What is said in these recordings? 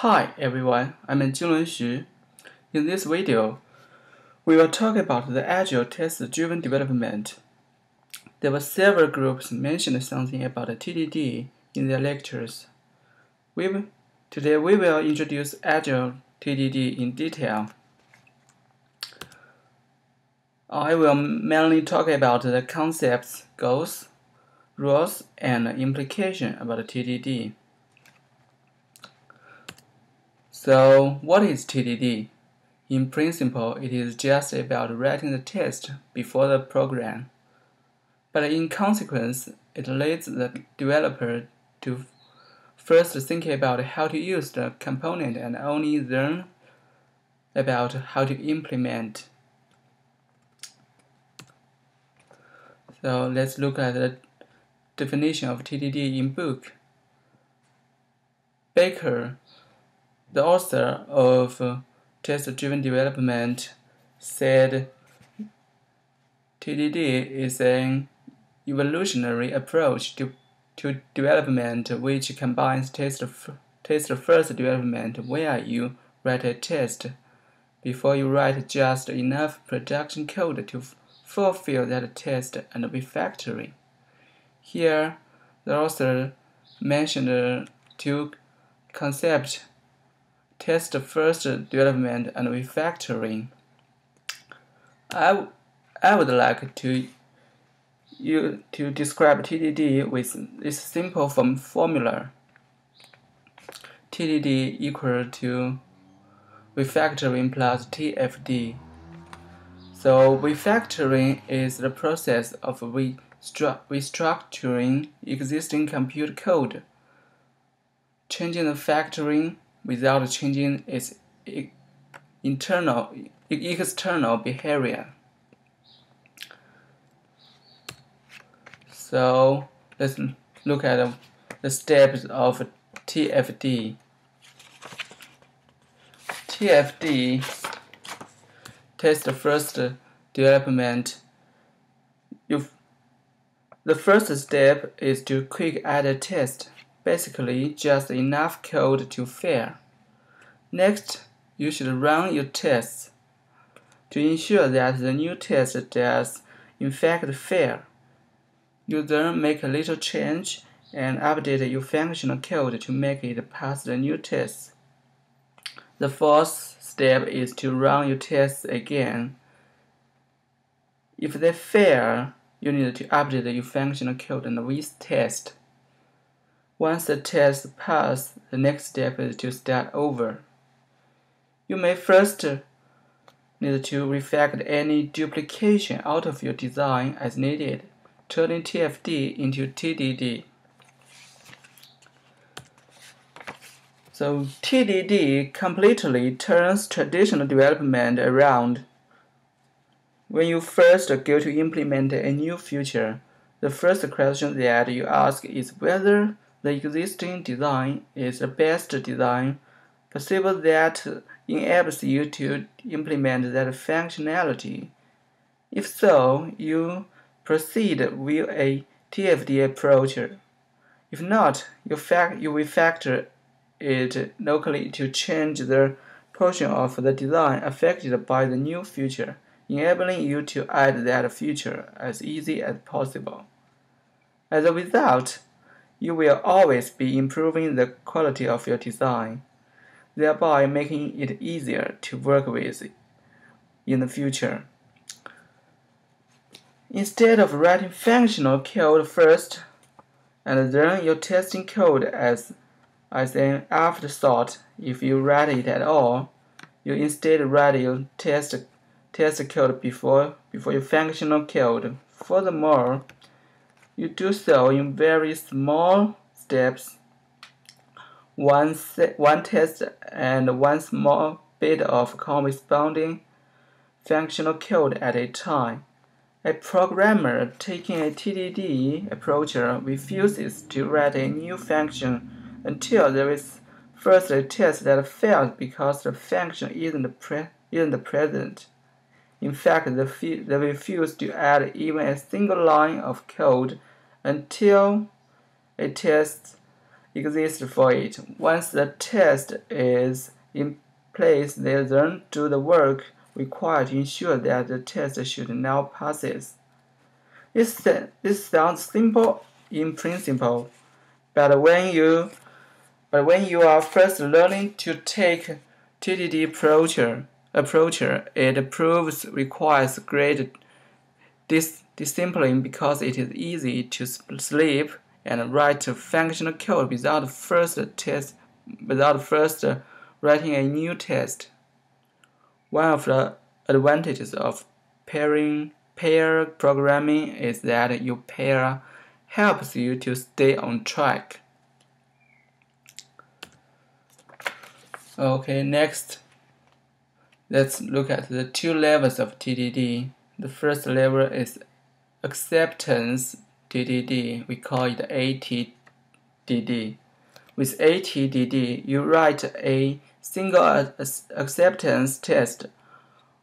Hi everyone, I'm Jinglun Xu. In this video, we will talk about the Agile test-driven development. There were several groups mentioned something about TDD in their lectures. Today we will introduce Agile TDD in detail. I will mainly talk about the concepts, goals, rules, and implications about TDD. So, what is TDD? In principle, it is just about writing the test before the program. But in consequence, it leads the developer to first think about how to use the component and only then about how to implement. So let's look at the definition of TDD in book. Baker, the author of Test-Driven Development, said TDD is an evolutionary approach to development which combines test-first development, where you write a test before you write just enough production code to fulfill that test, and refactoring. Here, the author mentioned two concepts: test-first development and refactoring. I would like to describe TDD with this simple formula. TDD equal to refactoring plus TFD. So refactoring is the process of restructuring existing compute code, changing the factoring without changing its external behavior. So let's look at the steps of TFD. TFD, test first development. The first step is to quick add a test, basically just enough code to fail. Next, you should run your tests to ensure that the new test does in fact fail. You then make a little change and update your functional code to make it pass the new test. The fourth step is to run your tests again. If they fail, you need to update your functional code and retest. Once the test passes, the next step is to start over. You may first need to refactor any duplication out of your design as needed, turning TFD into TDD. So TDD completely turns traditional development around. When you first go to implement a new feature, the first question that you ask is whether the existing design is the best design possible that enables you to implement that functionality. If so, you proceed with a TFD approach. If not, you refactor it locally to change the portion of the design affected by the new feature, enabling you to add that feature as easy as possible. As a result, you will always be improving the quality of your design, thereby making it easier to work with in the future. Instead of writing functional code first and then your testing code as an afterthought, if you write it at all, you instead write your test code before your functional code. Furthermore, you do so in very small steps, one test and one small bit of corresponding functional code at a time. A programmer taking a TDD approach refuses to write a new function until there is first a test that fails because the function isn't present. In fact, they refuse to add even a single line of code until a test exists for it. Once the test is in place, they then do the work required to ensure that the test should now passes. This sounds simple in principle, but when you are first learning to take TDD approach, it requires great discipline because it is easy to sleep and write functional code without first writing a new test. One of the advantages of pair programming is that your pair helps you to stay on track. Okay, next, let's look at the two levels of TDD. The first level is acceptance TDD. We call it ATDD. With ATDD, you write a single acceptance test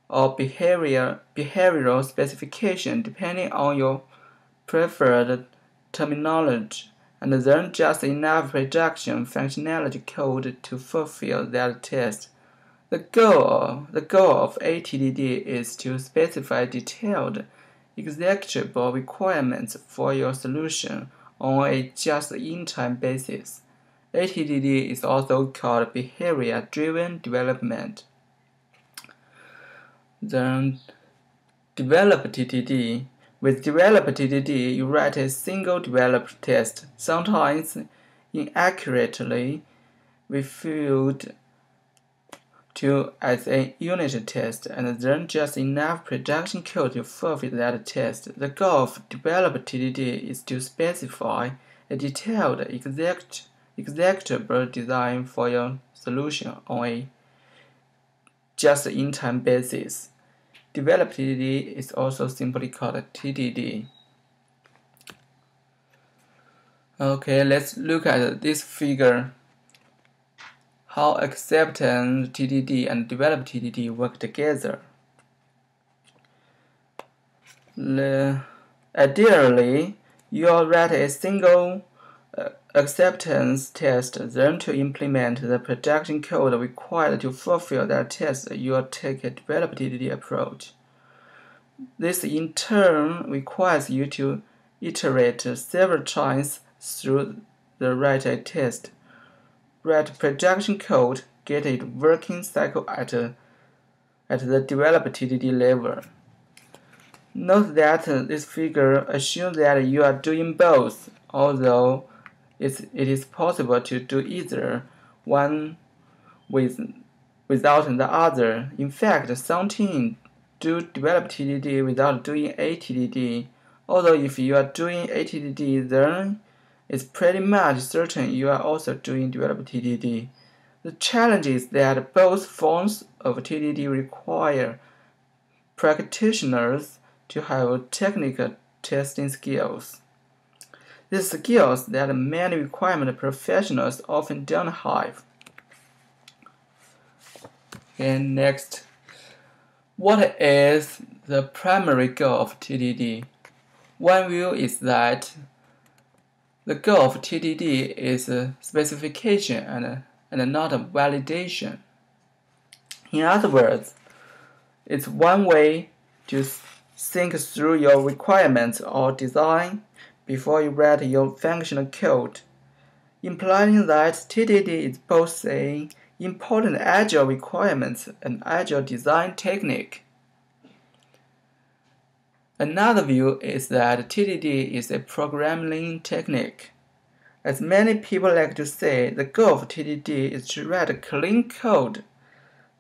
or behavioral specification depending on your preferred terminology, and then just enough production functionality code to fulfill that test. The goal of ATDD is to specify detailed, executable requirements for your solution on a just-in-time basis. ATDD is also called behavior-driven development. Then, develop TDD. With develop TDD, you write a single develop test, sometimes inaccurately referred to as a unit test, and then just enough production code to fulfill that test. The goal of develop TDD is to specify a detailed, executable design for your solution on a just-in-time basis. Develop TDD is also simply called TDD. Okay, let's look at this figure. How acceptance TDD and develop TDD work together. Ideally, you'll write a single acceptance test, then to implement the production code required to fulfill that test, you'll take a develop TDD approach. This in turn requires you to iterate several times through the write a test, write production code, get it working cycle at the develop TDD level. Note that this figure assumes that you are doing both, although it is possible to do either one without the other. In fact, some teams do develop TDD without doing ATDD, although if you are doing ATDD, then it's pretty much certain you are also doing develop TDD. The challenge is that both forms of TDD require practitioners to have technical testing skills. These skills that many requirement professionals often don't have. And next, what is the primary goal of TDD? One view is that the goal of TDD is a specification and not a validation. In other words, it's one way to think through your requirements or design before you write your functional code, implying that TDD is both an important agile requirement and agile design technique. Another view is that TDD is a programming technique. As many people like to say, the goal of TDD is to write clean code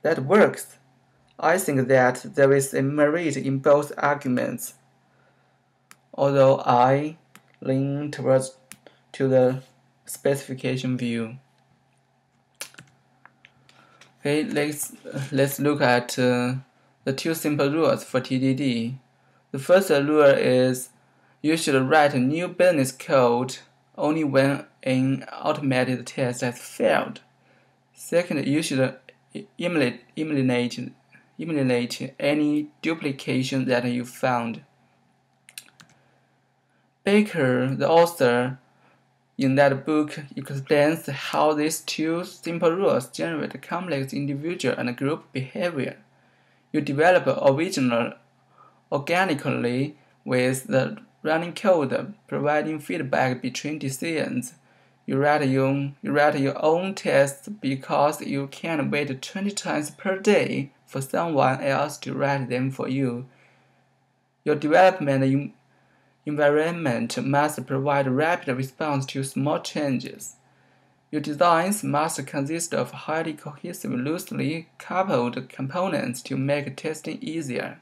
that works. I think that there is a merit in both arguments, although I lean to the specification view. Okay, let's look at the two simple rules for TDD. The first rule is you should write new business code only when an automated test has failed. Second, you should eliminate any duplication that you found. Baker, the author, In that book, it explains how these two simple rules generate complex individual and group behavior. You develop original organically with the running code, providing feedback between decisions. You write your own tests because you can't wait 20 times per day for someone else to write them for you. Your development environment must provide rapid response to small changes. Your designs must consist of highly cohesive, loosely coupled components to make testing easier.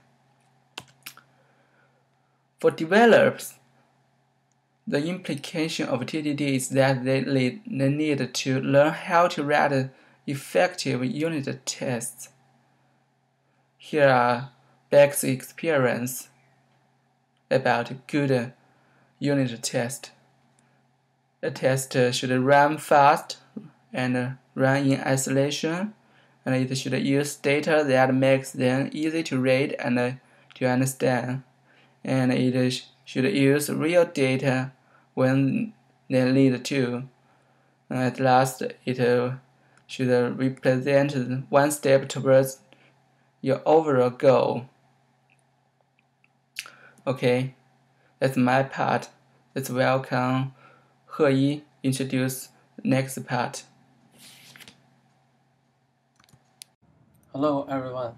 For developers, the implication of TDD is that they need to learn how to write effective unit tests. Here are Beck's experience about good unit test. A test should run fast and run in isolation, and it should use data that makes them easy to read and to understand, and it should use real data when they need to. And at last, it should represent one step towards your overall goal. Okay, that's my part. Let's welcome Heyi introduce the next part. Hello everyone,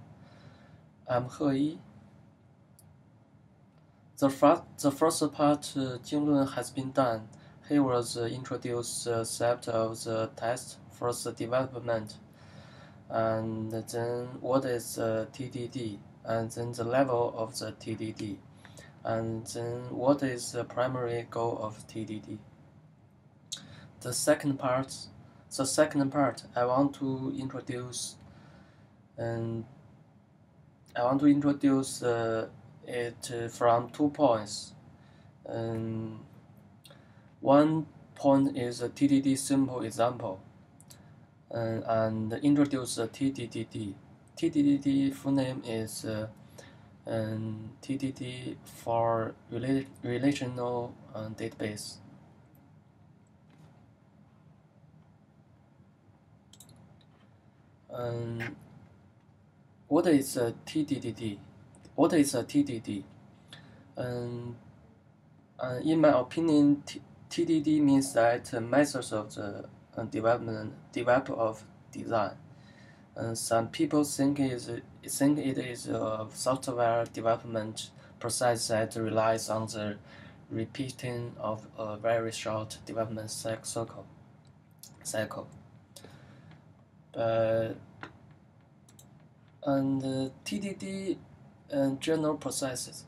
I'm Heyi. The first part Jinglun has been done. He was introduced the concept of the test first development, and then what is TDD, and then the level of the TDD, and then what is the primary goal of TDD. The second part, I want to introduce it from 2 points. One point is a TDD simple example, and introduce TDD. TDD full name is TDD for relational database. What is a TDD? What is a TDD? In my opinion, TDD means that methods of the development of design. Some people think it is a software development process that relies on the repeating of a very short development cycle. TDD general processes.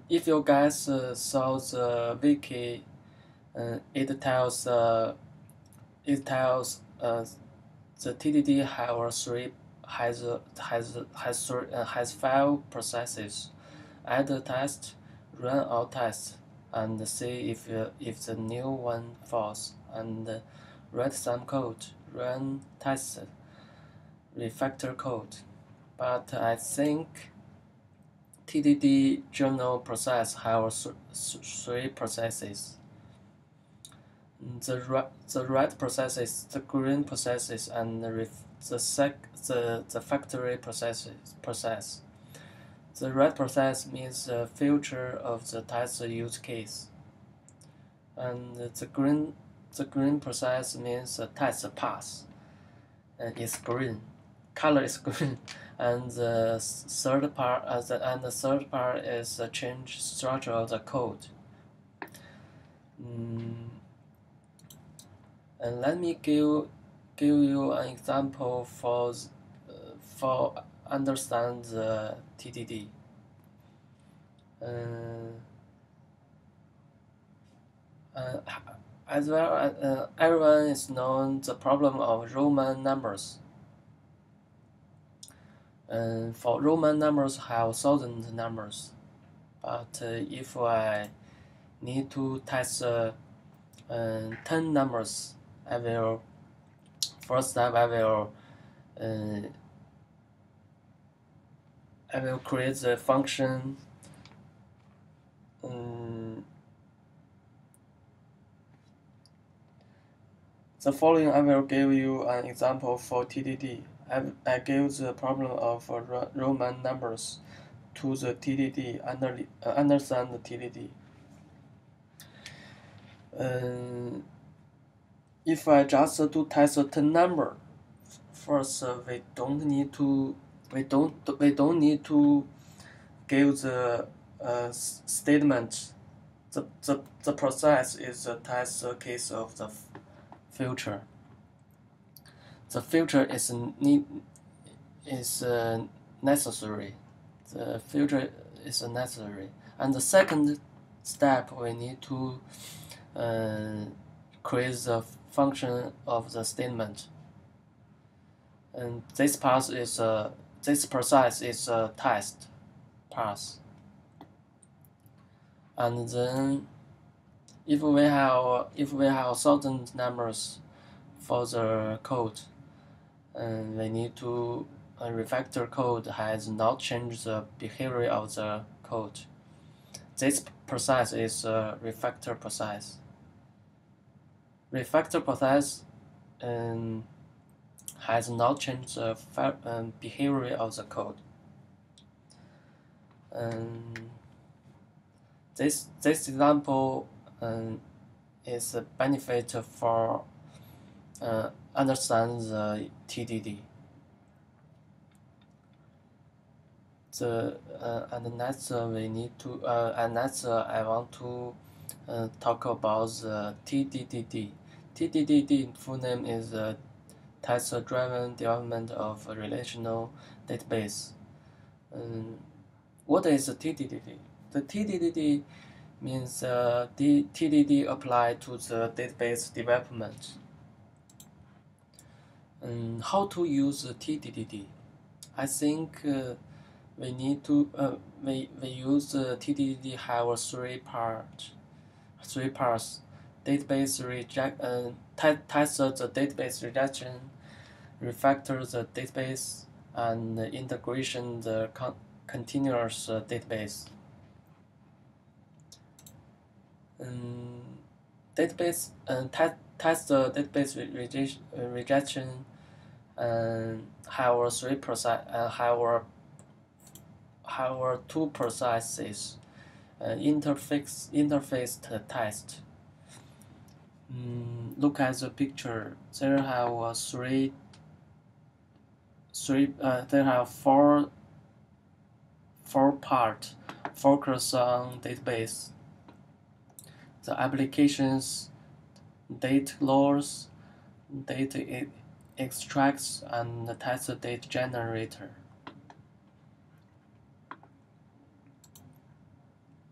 If you guys saw the wiki, it tells the TDD has 5 processes: add a test, run all tests, and see if the new one falls, and write some code, run tests, refactor code. But I think TDD general process has 3 processes. The red processes, the green processes, and the factory process. The red process means the future of the test use case, and the green process means the test pass, and it's green. Color is green, and the third part is the change structure of the code. And let me give you an example for understand the TDD. As well, everyone is known the problem of Roman numbers. For Roman numbers have 1,000 numbers, but if I need to test 10 numbers, I will create the function The following I will give you an example for TDD. I give the problem of Roman numbers to the TDD, understand the TDD. If I just do test 10 number, first we don't need to give the statement. The process is a test case of the future. The future is necessary. The future is necessary, and the second step we need to create the function of the statement. And this process is a test pass. And then if we have thousand numbers for the code, and we need to refactor code has not changed the behavior of the code. This process is a refactor process. Refactor process has not changed the behavior of the code. This example is a benefit for understand the TDD. And next we need to and next I want to talk about the TDD. TDD full name is Test-Driven Development of a Relational Database. What is the TDD? The TDD means the TDD applied to the database development. How to use the TDD? I think we need to we use the TDD have three parts. Database test the database rejection, refactor the database, and integration the continuous database. Database test the database rejection and have three process have two processes. Interface test. Look at the picture. There have there have four parts focus on database. The applications, data loads, data extracts, and the test data generator.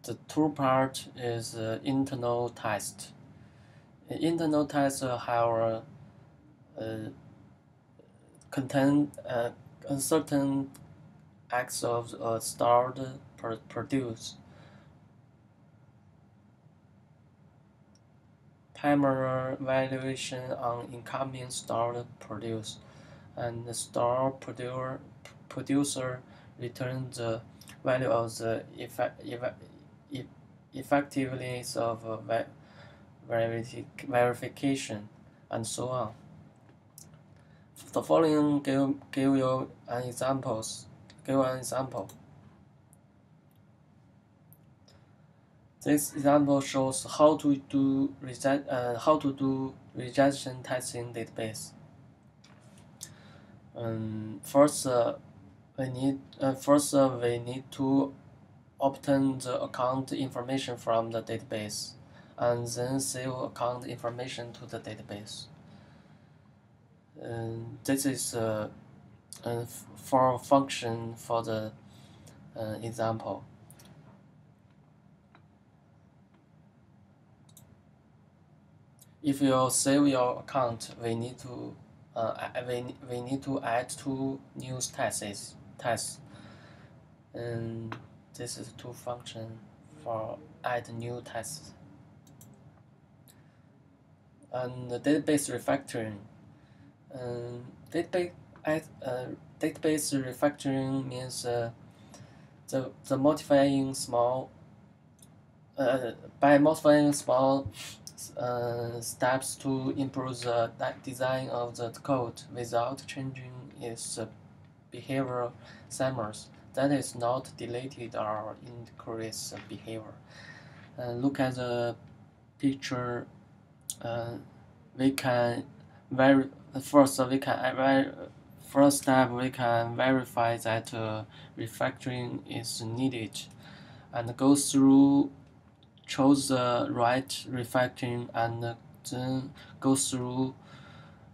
The two part is internal test. Internal test have contain a certain acts of stored produce. Primary valuation on incoming stored produce, and the store producer returns the value of the effectiveness of verification, and so on. The following give you an example. This example shows how to do rejection testing database. First, we need to obtain the account information from the database, and then save account information to the database. This is for function for the example. If you save your account, we need to add two new tests. And this is two function for add new tests. And the database refactoring. Database refactoring means the modifying small by modifying small steps to improve the design of the code without changing its behavioral summaries. That is not deleted or increase behavior. Look at the picture. We can first step we can verify that refactoring is needed, and go through choose the right refactoring and then go through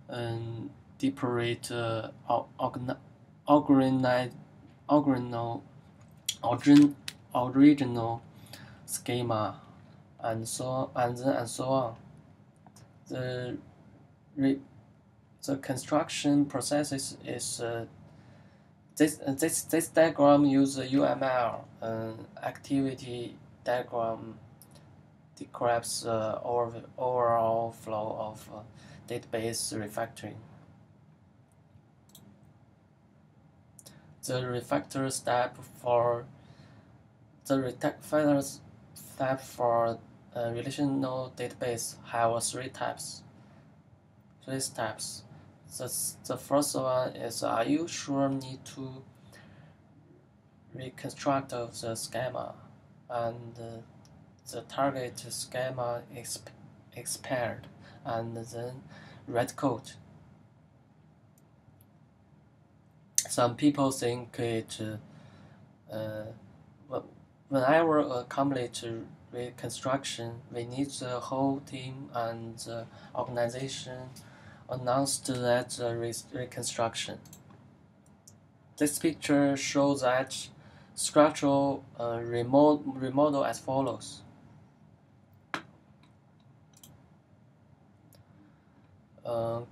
and decorate original schema and so on. The construction process is this diagram uses UML activity diagram describes the overall flow of database refactoring. The refactor step for relational database have three steps. The first one is, are you sure need to reconstruct the schema and the target schema expired, and then write code. Some people think it whenever a complete reconstruction, we need the whole team and the organization announced that reconstruction. This picture shows that structural remodel as follows.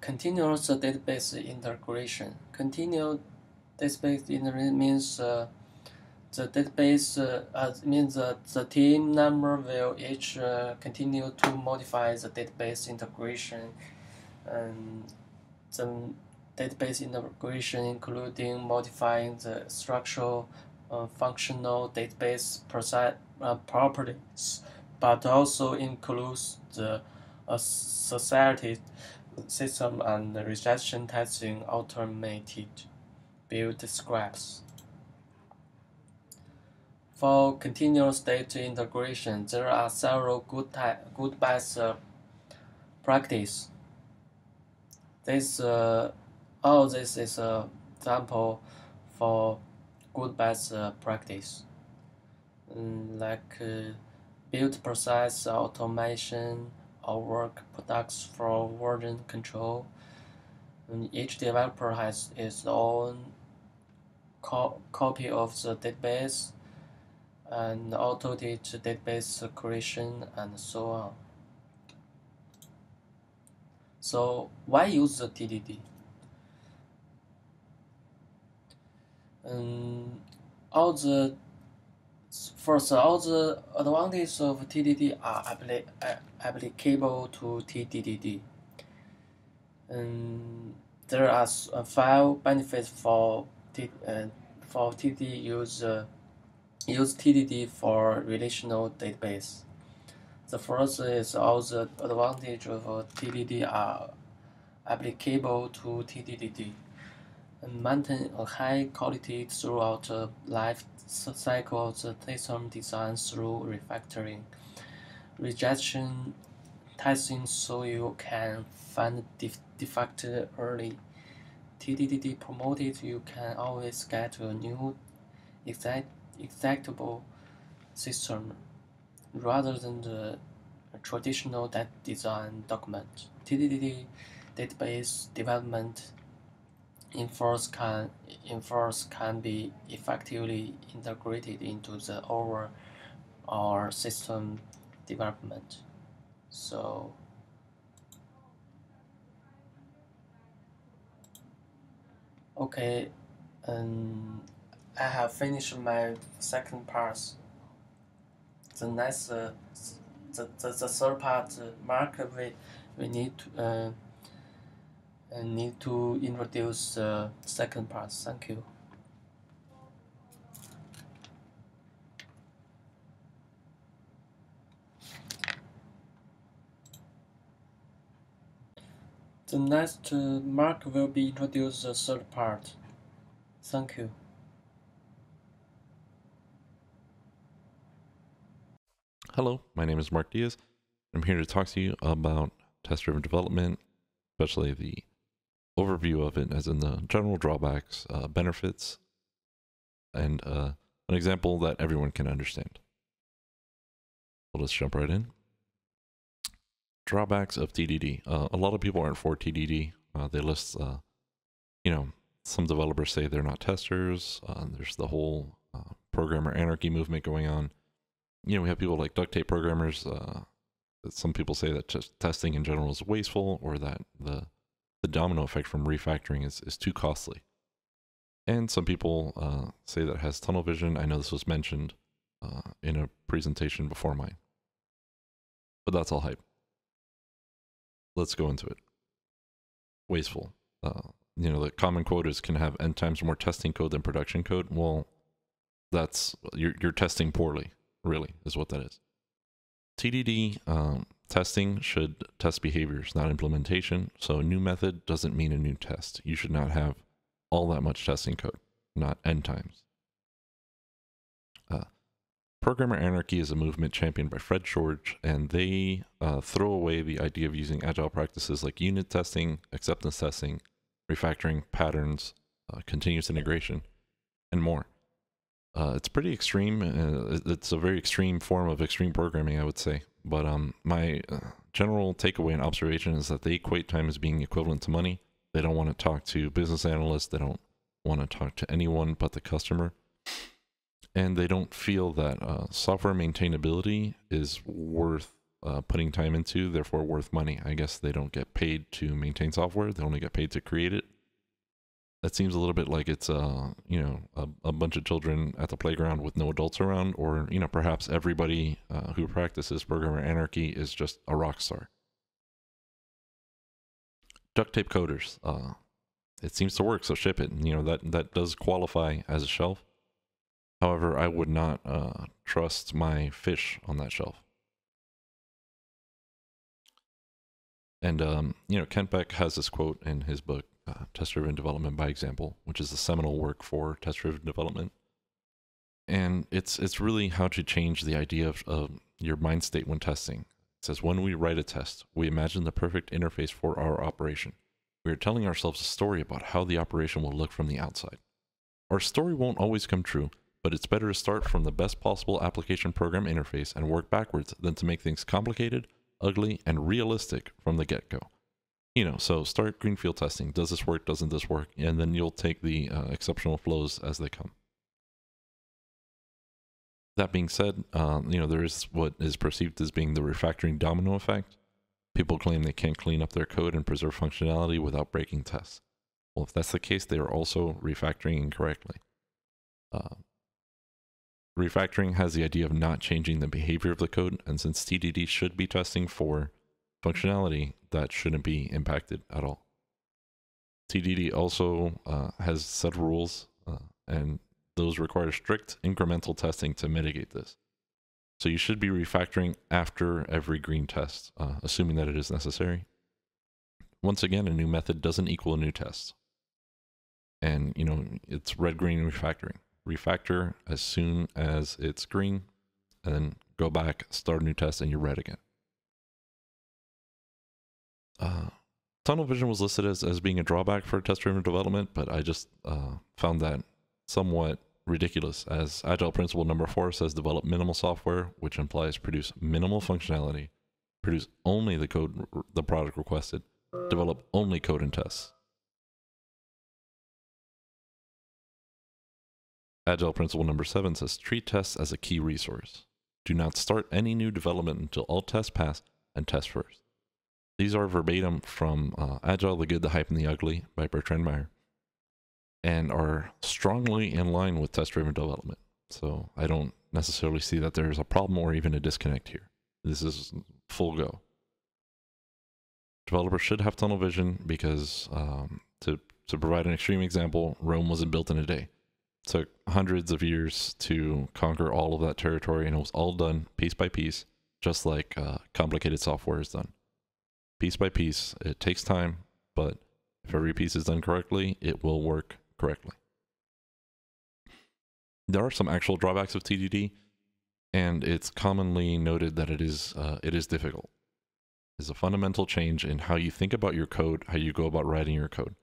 Continuous database integration. Continuous database integration means the database means that the team member will each continue to modify the database integration, and the database integration including modifying the structural, functional database properties, but also includes the associated system and regression testing automated build scripts. For continuous data integration, there are several good best practice. All this is an example for good best practice, like build process automation or work products for version control. And each developer has its own copy of the database and auto-date database creation and so on. So why use the TDD? All the advantages of TDD are applicable to TDD. There are 5 benefits for TDD use TDD for relational database. The first is all the advantages of TDD are applicable to TDD, and maintain a high quality throughout the life cycle of the system design through refactoring, rejection testing so you can find defect early. TDD promoted you can always get a new executable system rather than the traditional design document. TDD database development efforts can be effectively integrated into the overall system development. So okay, I have finished my second part. The next the third part, Mark, we need to introduce the second part. Thank you. The next Mark will be introduce the third part. Thank you. Hello, my name is Mark Diaz. I'm here to talk to you about test-driven development, especially the overview of it, as in the general drawbacks, benefits, and an example that everyone can understand. So let's jump right in. Drawbacks of TDD. A lot of people aren't for TDD. They list, some developers say they're not testers. There's the whole programmer anarchy movement going on. We have people like duct tape programmers. Some people say that just testing in general is wasteful, or that the domino effect from refactoring is too costly. And some people say that it has tunnel vision. I know this was mentioned in a presentation before mine. But that's all hype. Let's go into it. Wasteful. The common quote is, can have n times more testing code than production code. Well, that's you're testing poorly, really, is what that is. TDD testing should test behaviors, not implementation. So a new method doesn't mean a new test. You should not have all that much testing code, not n times. Programmer anarchy is a movement championed by Fred George, and they throw away the idea of using agile practices like unit testing, acceptance testing, refactoring, patterns, continuous integration, and more. It's pretty extreme. It's a very extreme form of extreme programming, I would say. But my general takeaway and observation is that they equate time as being equivalent to money. They don't want to talk to business analysts. They don't want to talk to anyone but the customer. And they don't feel that software maintainability is worth putting time into, therefore worth money. I guess they don't get paid to maintain software. They only get paid to create it. That seems a little bit like it's a bunch of children at the playground with no adults around, or perhaps everybody who practices programmer anarchy is just a rock star. Duct tape coders. It seems to work, so ship it. That does qualify as a shelf. However, I would not trust my fish on that shelf. And Kent Beck has this quote in his book, Test-Driven Development by Example, which is the seminal work for test-driven development. And it's really how to change the idea of your mind state when testing. It says, when we write a test, we imagine the perfect interface for our operation. We are telling ourselves a story about how the operation will look from the outside. Our story won't always come true, but it's better to start from the best possible application program interface and work backwards than to make things complicated, ugly, and realistic from the get-go. So start greenfield testing. Does this work? Doesn't this work? And then you'll take the exceptional flows as they come. That being said, there is what is perceived as being the refactoring domino effect. People claim they can't clean up their code and preserve functionality without breaking tests. Well, if that's the case, they are also refactoring incorrectly. Refactoring has the idea of not changing the behavior of the code, and since TDD should be testing for functionality, that shouldn't be impacted at all. TDD also has set rules, and those require strict incremental testing to mitigate this. So you should be refactoring after every green test, assuming that it is necessary. Once again, a new method doesn't equal a new test. And, it's red-green refactoring. Refactor as soon as it's green, and then go back, start a new test, and you're red again. Tunnel vision was listed as being a drawback for test-driven development, but I just found that somewhat ridiculous, as Agile Principle number 4 says develop minimal software, which implies produce minimal functionality, produce only the code the product requested, develop only code and tests. Agile Principle number 7 says treat tests as a key resource. Do not start any new development until all tests pass and test first. These are verbatim from Agile, the Good, the Hype, and the Ugly by Bertrand Meyer, and are strongly in line with test-driven development. So I don't necessarily see that there's a problem or even a disconnect here. This is full go. Developers should have tunnel vision because, to provide an extreme example, Rome wasn't built in a day. It took hundreds of years to conquer all of that territory, and it was all done piece by piece, just like complicated software is done. Piece by piece, it takes time, but if every piece is done correctly, it will work correctly. There are some actual drawbacks of TDD, and it's commonly noted that it is difficult. It's a fundamental change in how you think about your code, how you go about writing your code.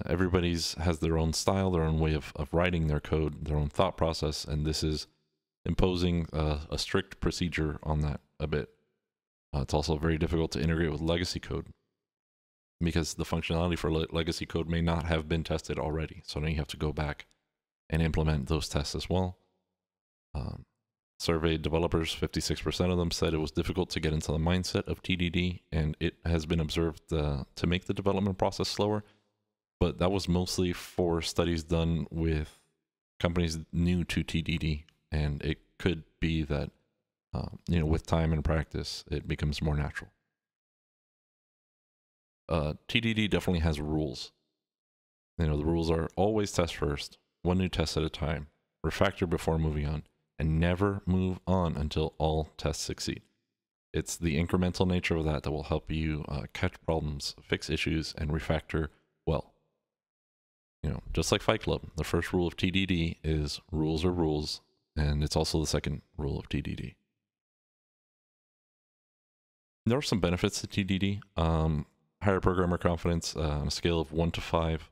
Everybody's has their own style, their own way of writing their code, their own thought process, and this is imposing a strict procedure on that a bit. It's also very difficult to integrate with legacy code because the functionality for legacy code may not have been tested already. So now you have to go back and implement those tests as well. Surveyed developers, 56% of them said it was difficult to get into the mindset of TDD, and it has been observed to make the development process slower. But that was mostly for studies done with companies new to TDD, and it could be that with time and practice, it becomes more natural. TDD definitely has rules. The rules are always test first, one new test at a time, refactor before moving on, and never move on until all tests succeed. It's the incremental nature of that will help you catch problems, fix issues, and refactor well. Just like Fight Club, the first rule of TDD is rules are rules, and it's also the second rule of TDD. There are some benefits to TDD. Higher programmer confidence on a scale of 1 to 5.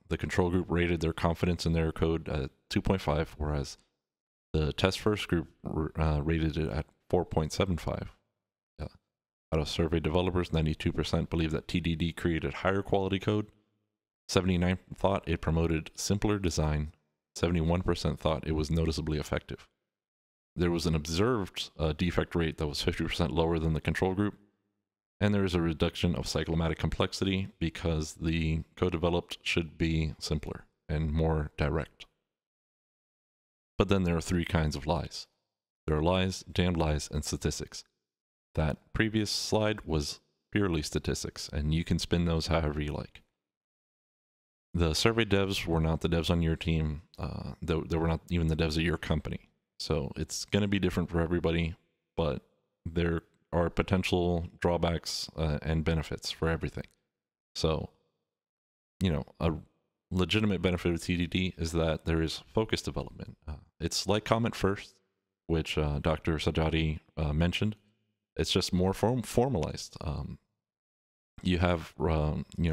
The control group rated their confidence in their code at 2.5, whereas the test first group rated it at 4.75. Out of surveyed developers, 92% believe that TDD created higher quality code. 79% thought it promoted simpler design. 71% thought it was noticeably effective. There was an observed defect rate that was 50% lower than the control group, and there is a reduction of cyclomatic complexity because the code developed should be simpler and more direct. But then there are 3 kinds of lies. There are lies, damned lies, and statistics. That previous slide was purely statistics, and you can spin those however you like. The survey devs were not the devs on your team. They were not even the devs at your company. So it's going to be different for everybody, but there are potential drawbacks and benefits for everything. So, a legitimate benefit of TDD is that there is focused development. It's like Comment First, which Dr. Sajati mentioned. It's just more formalized. You have,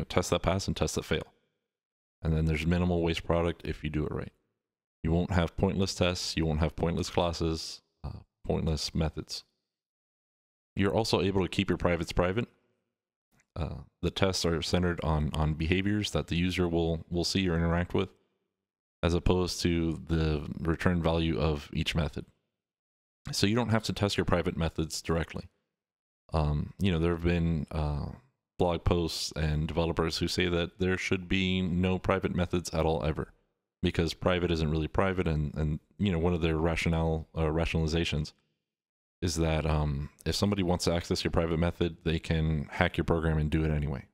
tests that pass and tests that fail. And then there's minimal waste product if you do it right. You won't have pointless tests. You won't have pointless classes, pointless methods. You're also able to keep your privates private. The tests are centered on behaviors that the user will see or interact with, as opposed to the return value of each method. So you don't have to test your private methods directly. There have been blog posts and developers who say that there should be no private methods at all ever, because private isn't really private, and one of their rationalizations is that if somebody wants to access your private method, they can hack your program and do it anyway.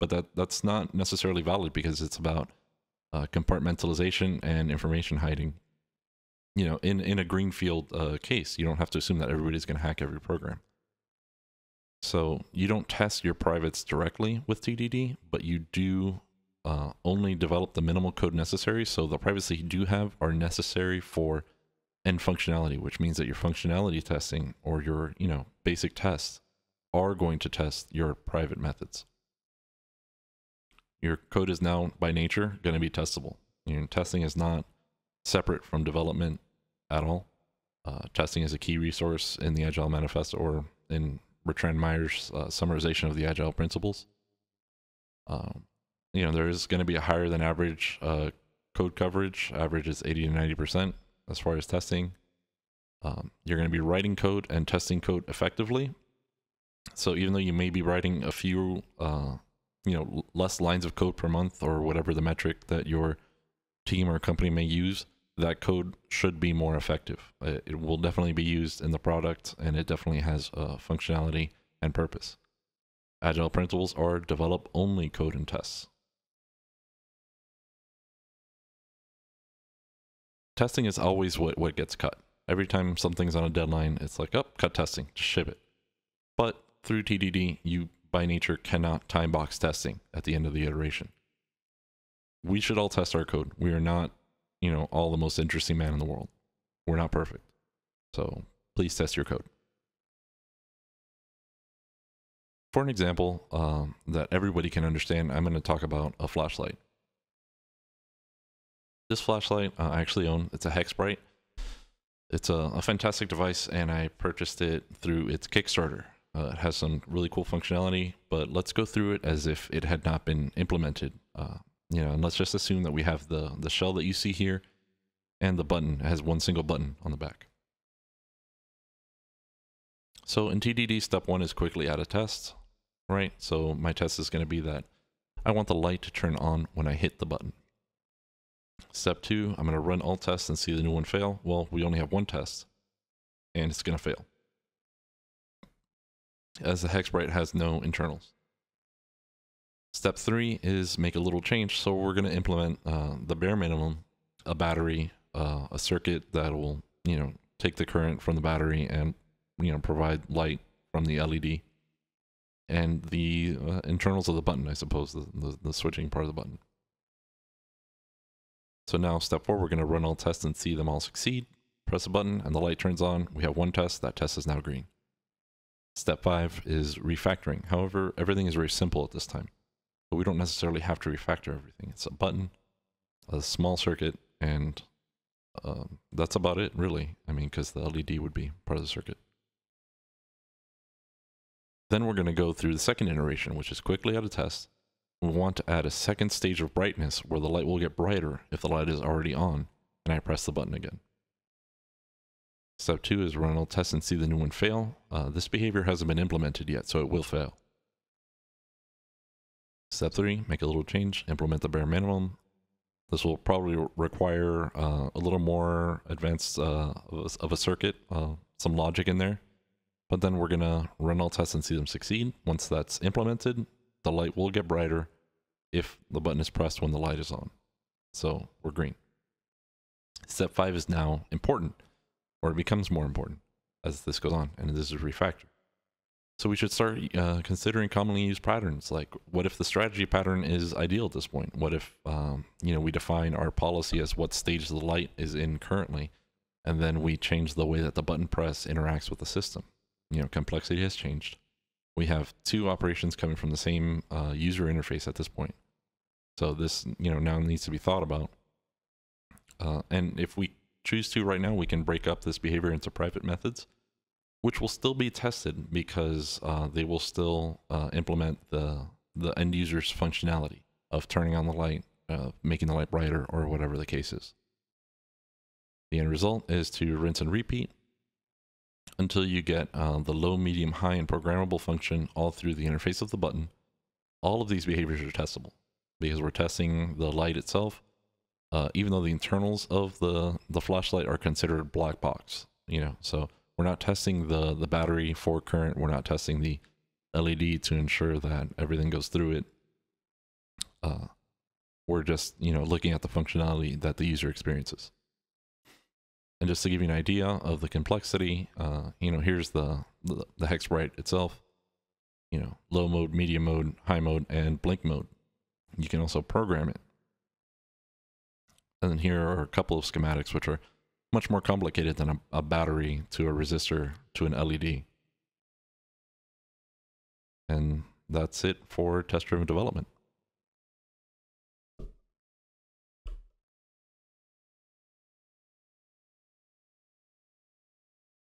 But that's not necessarily valid, because it's about compartmentalization and information hiding. In a greenfield case, you don't have to assume that everybody's going to hack every program. So you don't test your privates directly with TDD, but you do only develop the minimal code necessary. So the privates that you do have are necessary for end functionality, which means that your functionality testing or your basic tests are going to test your private methods. Your code is now by nature going to be testable. Testing is not separate from development at all. Testing is a key resource in the Agile Manifesto, or in Bertrand Meyer's summarization of the Agile principles. There is going to be a higher than average code coverage. Average is 80 to 90% as far as testing. You're going to be writing code and testing code effectively. So even though you may be writing a few, less lines of code per month, or whatever the metric that your team or company may use, that code should be more effective. It will definitely be used in the product, and it definitely has functionality and purpose. Agile principles are develop only code and tests. Testing is always what gets cut. Every time something's on a deadline, it's like, oh, cut testing, just ship it. But through TDD, you by nature cannot time box testing at the end of the iteration. We should all test our code. We are not, all the most interesting man in the world. We're not perfect. So please test your code. For an example that everybody can understand, I'm going to talk about a flashlight. This flashlight I actually own. It's a hex bright. It's a fantastic device, and I purchased it through its Kickstarter. It has some really cool functionality, but let's go through it as if it had not been implemented. And let's just assume that we have the shell that you see here, and the button has one single button on the back. So in TDD, step 1 is quickly add a test, right? So my test is going to be that I want the light to turn on when I hit the button. Step 2, I'm going to run all tests and see the new one fail. Well, we only have one test, and it's going to fail, as the hex bright has no internals. Step 3 is make a little change. So we're going to implement the bare minimum, a battery, a circuit that will, take the current from the battery and, provide light from the LED, and the internals of the button, I suppose, the switching part of the button. So now step 4, we're going to run all tests and see them all succeed. Press a button and the light turns on. We have one test. That test is now green. Step 5 is refactoring. However, everything is very simple at this time, but we don't necessarily have to refactor everything. It's a button, a small circuit, and that's about it, really. Because the LED would be part of the circuit. Then we're going to go through the second iteration, which is quickly add a test. We want to add a second stage of brightness where the light will get brighter if the light is already on, and I press the button again. Step 2 is run all tests and see the new one fail. This behavior hasn't been implemented yet, so it will fail. Step 3, make a little change, implement the bare minimum. This will probably require a little more advanced of a circuit, some logic in there. But then we're going to run all tests and see them succeed. Once that's implemented, the light will get brighter if the button is pressed when the light is on. So we're green. Step 5 is now important, or it becomes more important as this goes on, and this is refactor. So we should start considering commonly used patterns. Like, what if the strategy pattern is ideal at this point? What if we define our policy as what stage the light is in currently, and then we change the way that the button press interacts with the system? Complexity has changed. We have two operations coming from the same user interface at this point. So this, now needs to be thought about. And if we choose to right now, we can break up this behavior into private methods, which will still be tested because they will still implement the end user's functionality of turning on the light, making the light brighter, or whatever the case is. The end result is to rinse and repeat until you get the low, medium, high, and programmable function all through the interface of the button. All of these behaviors are testable because we're testing the light itself, even though the internals of the flashlight are considered black box. So we're not testing the battery for current. We're not testing the LED to ensure that everything goes through it. We're just looking at the functionality that the user experiences. And just to give you an idea of the complexity, here's the hex bright itself. Low mode, medium mode, high mode, and blink mode. You can also program it. And then here are a couple of schematics which are much more complicated than a battery to a resistor to an LED. And that's it for test-driven development.